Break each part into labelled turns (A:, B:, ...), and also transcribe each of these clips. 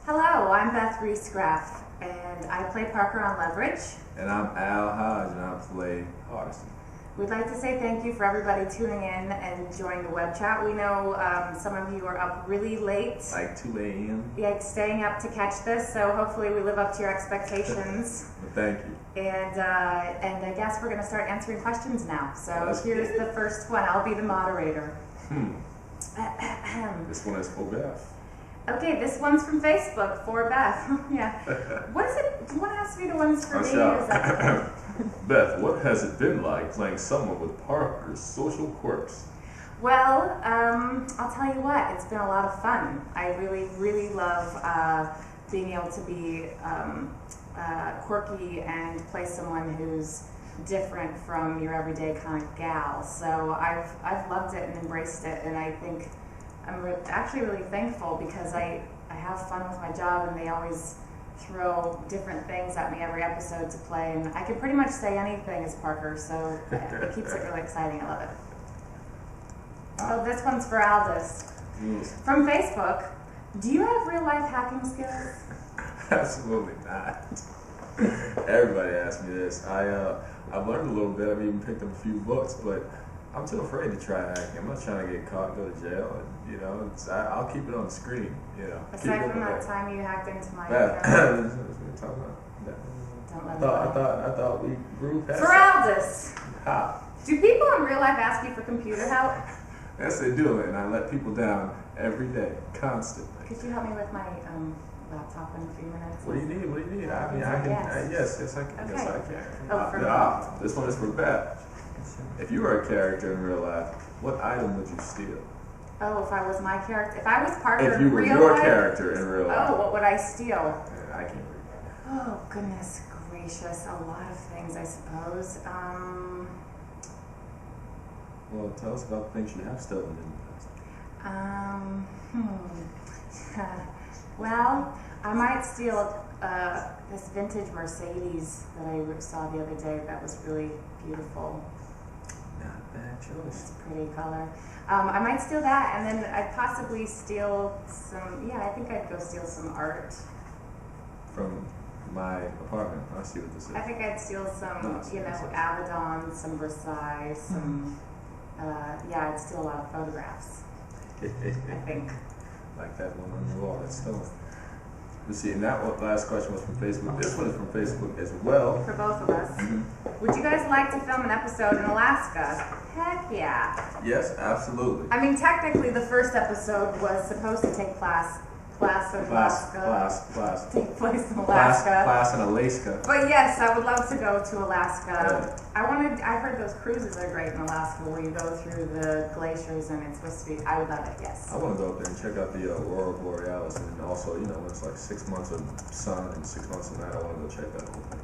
A: Hello, I'm Beth Riesgraf, and I play Parker on Leverage.
B: And I'm Al Hodge, and I play Hodge.
A: We'd like to say thank you for everybody tuning in and joining the web chat. We know some of you are up really late.
B: Like 2 a.m.?
A: Yeah, staying up to catch this, so hopefully we live up to your expectations.
B: Well, thank you.
A: And I guess we're going to start answering questions now. So here's the first one. I'll be the moderator.
B: This one is for Beth.
A: Okay, this one's from Facebook for Beth. Yeah. What is it? Do you want to ask me the ones for me? Or is that
B: Beth, what has it been like playing someone with Parker's social quirks?
A: Well, I'll tell you what, it's been a lot of fun. I really, really love being able to be quirky and play someone who's different from your everyday kind of gal. So I've loved it and embraced it, and I think I'm actually really thankful because I have fun with my job, and they always throw different things at me every episode to play, and I can pretty much say anything as Parker, so it keeps it really exciting. I love it. Oh, this one's for Aldis. From Facebook, do you have real life hacking skills?
B: Absolutely not. Everybody asks me this. I've learned a little bit. I've even picked up a few books, but I'm too afraid to try hacking. I'm not trying to get caught and go to jail. And, you know, I'll keep it on the screen. You know.
A: Aside from that time you hacked into my
B: account.
A: Don't let
B: I thought we grew past
A: for Aldis.
B: How?
A: Do people in real life ask you for computer help?
B: Yes, they do, and I let people down every day, constantly.
A: Could you help me with my laptop in a few minutes?
B: What do you need? What do you need? I mean, I can. Yes, I can.
A: Okay.
B: Yes, I can.
A: Oh, for
B: this one is for Beth. If you were a character in real life, what item would you steal?
A: Oh, if I was my character, if I was Parker
B: if you were
A: in real
B: your
A: life,
B: character in real life.
A: Oh, what would I steal?
B: I can't read.
A: Oh, goodness gracious, a lot of things, I suppose.
B: Well, tell us about the things you have stolen in the
A: past. Well, I might steal this vintage Mercedes that I saw the other day. That was really beautiful.
B: Not a bad choice.
A: It's a pretty color. I might steal that, and then I'd possibly steal some. Yeah, I think I'd go steal some art
B: from my apartment. I see what this is.
A: I think I'd steal some, Abaddon, some Versailles, some. Yeah, I'd steal a lot of photographs. I think.
B: Like that one on the wall that's stolen. Let's see, and that one, last question was from Facebook. This one is from Facebook as well.
A: For both of us. Would you guys like to film an episode in Alaska? Heck yeah.
B: Yes, absolutely.
A: I mean, technically, the first episode was supposed to take place in Alaska. Take place in Alaska.
B: Class in Alaska.
A: But yes, I would love to go to Alaska. Yeah. I heard those cruises are great in Alaska where you go through the glaciers and it's supposed to be, I would love it, yes.
B: I want to go up there and check out the Aurora Borealis, and also, when it's like 6 months of sun and 6 months of night, I want to go check that whole thing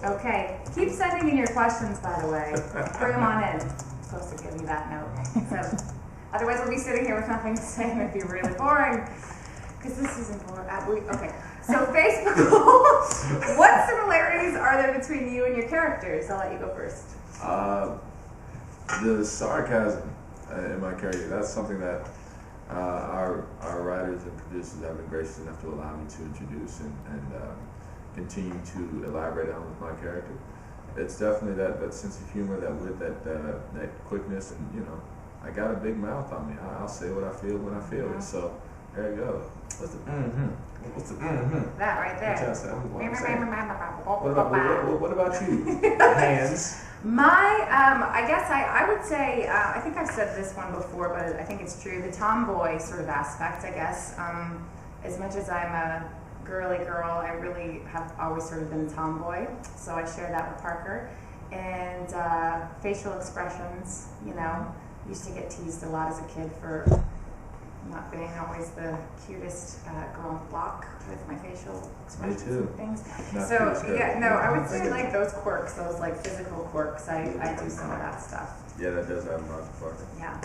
B: out.
A: Okay, keep sending in your questions, by the way. Bring them on in. I'm supposed to give you that note. So, otherwise, we'll be sitting here with nothing to say and it'd be really boring. Because this is important. Okay, so Facebook, what similarities are there between you and your characters? I'll let you go first.
B: The sarcasm in my character, that's something that our writers and producers have been gracious enough to allow me to introduce and continue to elaborate on with my character. It's definitely that sense of humor, that wit, that quickness, and I got a big mouth on me. I'll say what I feel when I feel it. So there you go. What's the What's the
A: That right there.
B: What about you? Hands.
A: I guess I would say, I think I've said this one before, but I think it's true, the tomboy sort of aspect, I guess. As much as I'm a girly girl, I really have always sort of been a tomboy, so I share that with Parker. And facial expressions, used to get teased a lot as a kid for not being always the cutest girl on the block with my facial expressions and things. I would say like those quirks, those like physical quirks. I do some of that stuff.
B: Yeah, that does happen about Parker.
A: Yeah.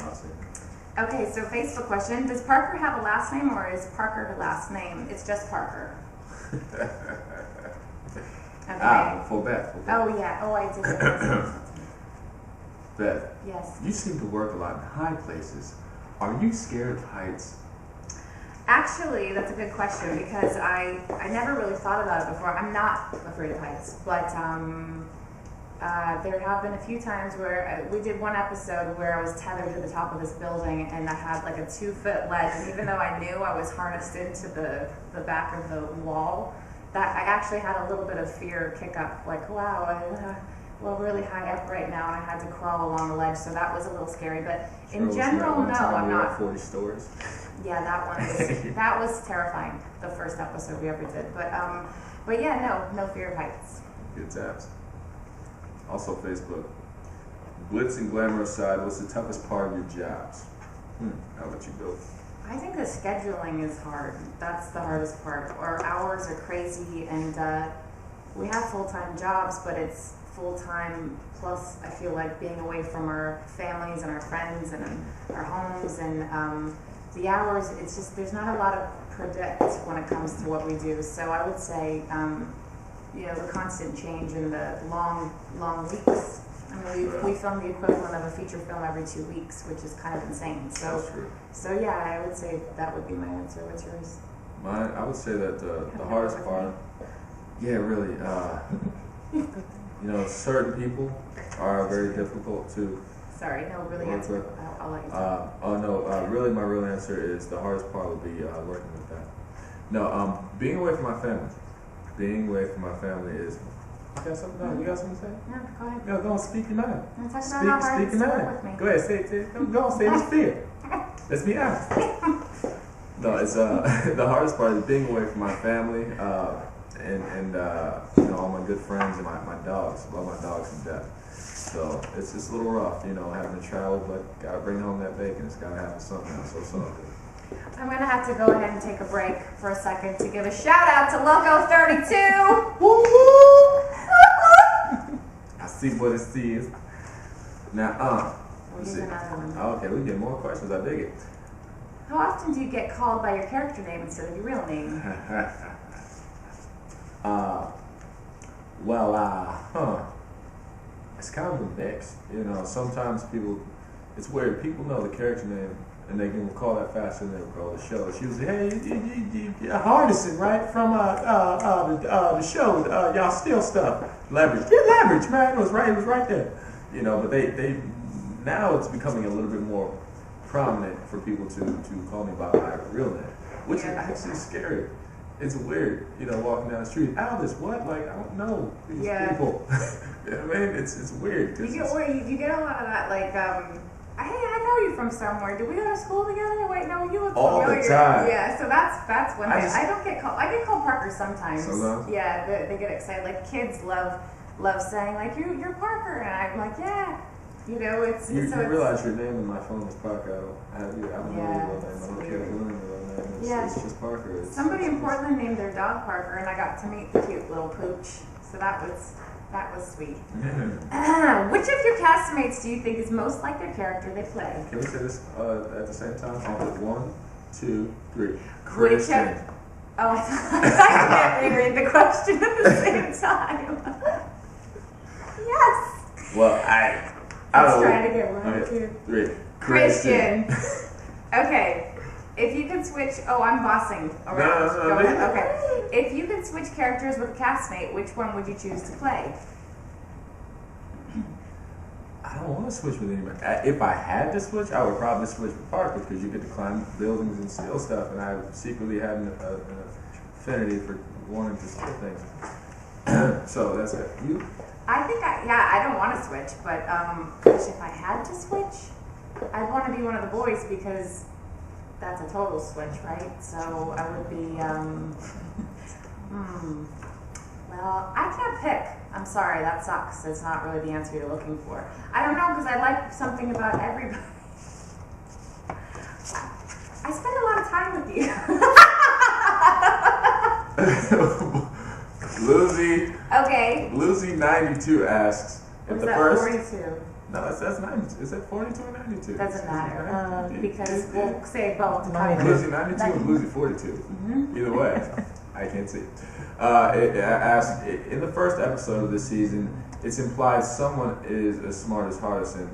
A: Okay, so Facebook question: does Parker have a last name, or is Parker her last name? It's just Parker. Okay.
B: For Beth.
A: Oh yeah. Oh, I did.
B: Beth.
A: Yes.
B: You seem to work a lot in high places. Are you scared of heights?
A: Actually, that's a good question because I never really thought about it before. I'm not afraid of heights, but there have been a few times where we did one episode where I was tethered to the top of this building and I had like a 2-foot ledge, and even though I knew I was harnessed into the back of the wall, that I actually had a little bit of fear kick up, like, wow, we're really high up right now, and I had to crawl along the ledge, so that was a little scary. But in general, no, I'm not.
B: 40 stories.
A: Yeah, that was terrifying. The first episode we ever did, but yeah, no fear of heights.
B: Good times. Also, Facebook. Glitz and glamour aside, what's the toughest part of your jobs? How about you go?
A: I think the scheduling is hard. That's the hardest part. Our hours are crazy, and we have full-time jobs, but it's full-time plus I feel like being away from our families and our friends and our homes, and the hours, it's just, there's not a lot of predict when it comes to what we do. So I would say, the constant change in the long weeks. I mean, we film the equivalent of a feature film every 2 weeks, which is kind of insane. So,
B: that's true.
A: So yeah, I would say that would be my answer. What's yours?
B: Mine, I would say that the hardest part, really, certain people are very difficult to.
A: Sorry, no, really answer. I'll let you.
B: Really, my real answer is the hardest part would be working with them. No, being away from my family. Being away from my family is. You got something? No, you got something to say?
A: No, go ahead.
B: No, go on, speak your mind.
A: I'm talking about how hard it is to work with me.
B: Go ahead, say it. Go on, say this fear. Let's be honest. No, it's the hardest part is being away from my family and all my good friends and my dogs. I love my dogs to death. So it's just a little rough, having to travel, but gotta bring home that bacon. It's gotta happen somehow. So it's all good.
A: I'm gonna have to go ahead and take a break for a second to give a shout out to Loco 32.
B: Woo woo! I see what it sees. Now, let's see. Okay, we get more questions. I dig it.
A: How often do you get called by your character name instead of your real name?
B: It's kind of a mix. Sometimes people, it's weird. People know the character name and they can call that faster than they will call the show. It's usually, hey, you're Hardison, right? From the show, y'all steal stuff. Leverage. Yeah, leverage, man. It was right there. But they now it's becoming a little bit more prominent for people to call me by my real name, which is actually scary. It's weird, walking down the street. Aldis, what? Like, I don't know these people. It's weird.
A: You get a lot of that, like, hey, I know you from somewhere. Did we go to school together? Wait, no, you look
B: all
A: familiar.
B: The time.
A: Yeah, so that's when I don't get called. I get called Parker sometimes.
B: Sometimes?
A: Yeah, they get excited. Like, kids love saying, like, you're Parker, and I'm like, yeah.
B: You realize your name in my phone is Parker. I don't know your real name. I don't care if you learn your real name. It's just Parker.
A: Somebody in Portland named their dog Parker, and I got to meet the cute little pooch. So that was sweet. Which of your castmates do you think is most like their character they play?
B: Can we say this at the same time? On 1, 2, 3. Christian.
A: Oh, I thought you reread the question at the same time. Yes.
B: Well,
A: Let's try it again. 1, 2,
B: 3.
A: Christian. Okay. If you could switch, I'm bossing around.
B: No,
A: Go ahead. Okay. If you could switch characters with a castmate, which one would you choose to play?
B: I don't want to switch with anybody. If I had to switch, I would probably switch with Parker because you get to climb buildings and steal stuff, and I secretly had an affinity for wanting to steal things. So that's it. You?
A: I think I don't want to switch, but if I had to switch, I'd want to be one of the boys because that's a total switch, right? So I would be, well, I can't pick. I'm sorry, that sucks. It's not really the answer you're looking for. I don't know, because I like something about everybody. I spend a lot of time with you.
B: Lucy.
A: Okay.
B: Lucy 92 asks if the
A: first. 42.
B: No, that's 92. Is that 42 or 92?
A: Doesn't matter because we'll say both.
B: Lucy 92 and Lucy 42. Mm-hmm. Either way, I can't see. It asks in the first episode of this season, it's implied someone is as smart as Hardison.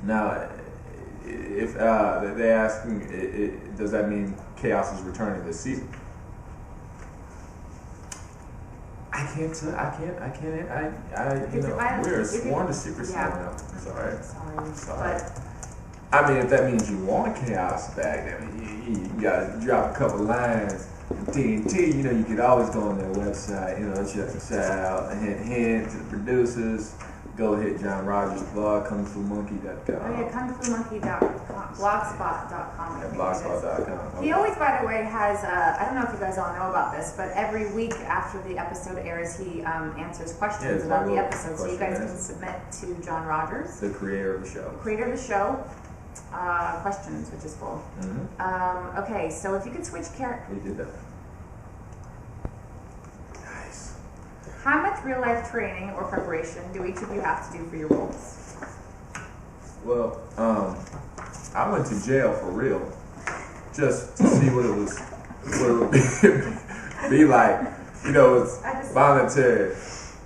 B: Now, if they asking, does that mean chaos is returning this season? I can't. We're sworn to secrecy right now. Sorry.
A: But
B: I mean, if that means you want chaos back, I mean, you gotta drop a couple lines. TNT, you could always go on their website, check us out, hint to the producers. Go hit John Rogers' blog, kungfumonkey.com.
A: Oh yeah, kungfumonkey.com, blogspot.com.
B: Yeah, blogspot.com.
A: He always, by the way, has, I don't know if you guys all know about this, but every week after the episode airs, he answers questions about the episode. So you guys can submit to John Rogers,
B: the creator of the show.
A: Questions, which is cool.
B: Mm-hmm.
A: Okay, so if you could switch characters.
B: We did that. Nice.
A: How much real life training or preparation do each of you have to do for your roles?
B: Well, I went to jail for real, just to see what it would be like. It's voluntary,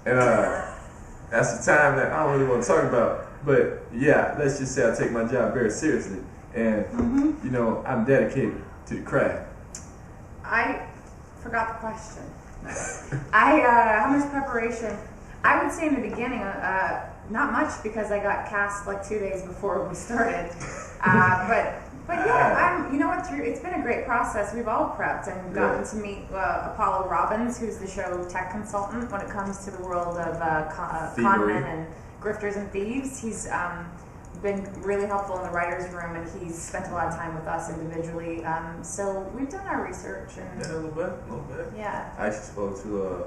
B: and that's the time that I don't really want to talk about. But yeah, let's just say I take my job very seriously, and I'm dedicated to the craft.
A: I forgot the question. How much preparation? I would say in the beginning, not much, because I got cast like 2 days before we started. But yeah, it's been a great process. We've all prepped and gotten to meet Apollo Robbins, who's the show tech consultant when it comes to the world of con men and grifters and thieves. He's been really helpful in the writer's room, and he's spent a lot of time with us individually. So we've done our research. And
B: a little bit.
A: Yeah.
B: I actually spoke to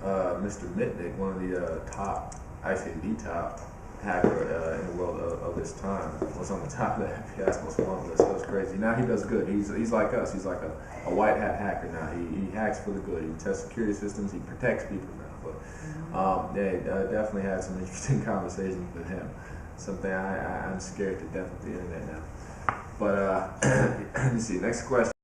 B: Mr. Mitnick, one of the top hacker in the world of this time. Was on the top of the FBI's most wanted list. It was crazy. Now he does good. He's like us. He's like a white hat hacker now. He hacks for the good. He tests security systems. He protects people now. But definitely had some interesting conversations with him. Something I'm scared to death of the internet now. But let me see. Next question.